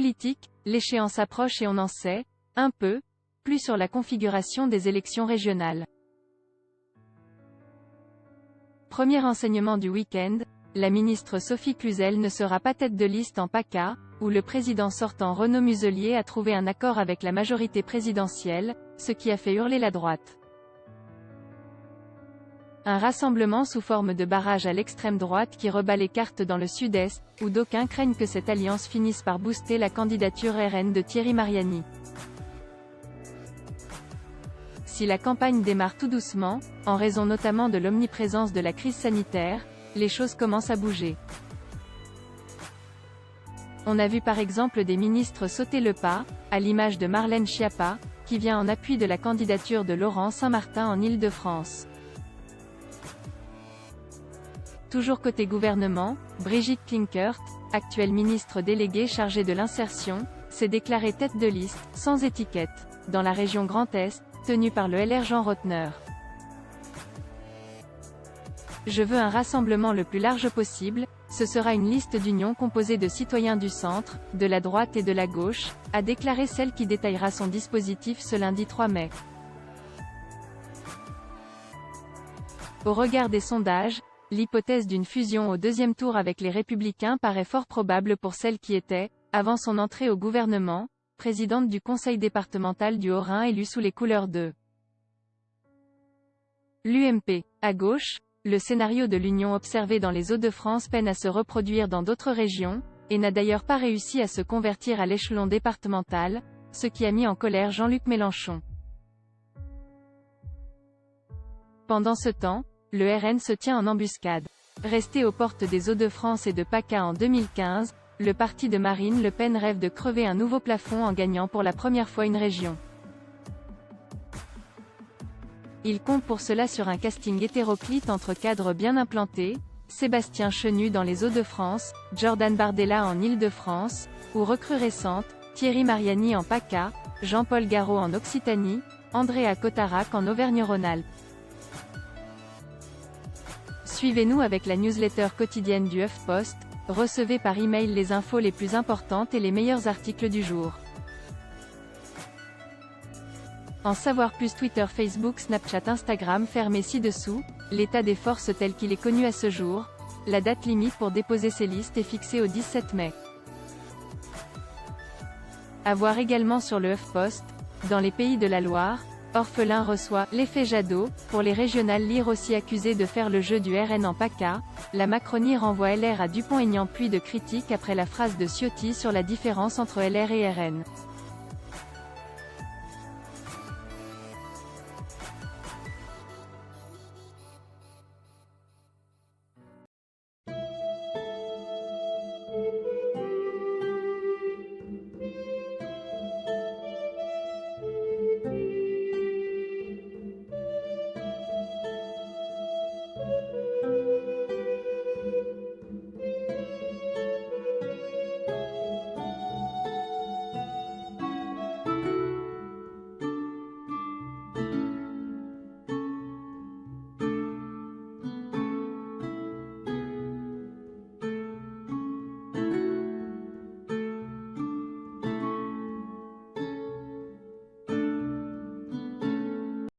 Politique, l'échéance approche et on en sait, un peu, plus sur la configuration des élections régionales. Premier renseignement du week-end, la ministre Sophie Cluzel ne sera pas tête de liste en PACA, où le président sortant Renaud Muselier a trouvé un accord avec la majorité présidentielle, ce qui a fait hurler la droite. Un rassemblement sous forme de barrage à l'extrême droite qui rebat les cartes dans le sud-est, où d'aucuns craignent que cette alliance finisse par booster la candidature RN de Thierry Mariani. Si la campagne démarre tout doucement, en raison notamment de l'omniprésence de la crise sanitaire, les choses commencent à bouger. On a vu par exemple des ministres sauter le pas, à l'image de Marlène Schiappa, qui vient en appui de la candidature de Laurent Saint-Martin en Île-de-France. Toujours côté gouvernement, Brigitte Klinkert, actuelle ministre déléguée chargée de l'insertion, s'est déclarée tête de liste, sans étiquette, dans la région Grand Est, tenue par le LR Jean Rottner. Je veux un rassemblement le plus large possible, ce sera une liste d'union composée de citoyens du centre, de la droite et de la gauche, a déclaré celle qui détaillera son dispositif ce lundi 3 mai. Au regard des sondages, l'hypothèse d'une fusion au deuxième tour avec les Républicains paraît fort probable pour celle qui était, avant son entrée au gouvernement, présidente du conseil départemental du Haut-Rhin élue sous les couleurs de l'UMP. À gauche, le scénario de l'union observé dans les Hauts-de-France peine à se reproduire dans d'autres régions, et n'a d'ailleurs pas réussi à se convertir à l'échelon départemental, ce qui a mis en colère Jean-Luc Mélenchon. Pendant ce temps, le RN se tient en embuscade. Resté aux portes des Hauts-de-France et de PACA en 2015, le parti de Marine Le Pen rêve de crever un nouveau plafond en gagnant pour la première fois une région. Il compte pour cela sur un casting hétéroclite entre cadres bien implantés, Sébastien Chenu dans les Hauts-de-France, Jordan Bardella en Île-de-France, ou recrues récentes, Thierry Mariani en PACA, Jean-Paul Garot en Occitanie, Andréa Cotarac en Auvergne-Rhône-Alpes. Suivez-nous avec la newsletter quotidienne du HuffPost, recevez par email les infos les plus importantes et les meilleurs articles du jour. En savoir plus Twitter, Facebook, Snapchat, Instagram fermés ci-dessous, l'état des forces tel qu'il est connu à ce jour, la date limite pour déposer ces listes est fixée au 17 mai. À voir également sur le HuffPost, dans les Pays de la Loire, Orphelin reçoit « l'effet Jadot », pour les régionales lire aussi accusé de faire le jeu du RN en PACA, la Macronie renvoie LR à Dupont-Aignan puis de critiques après la phrase de Ciotti sur la différence entre LR et RN.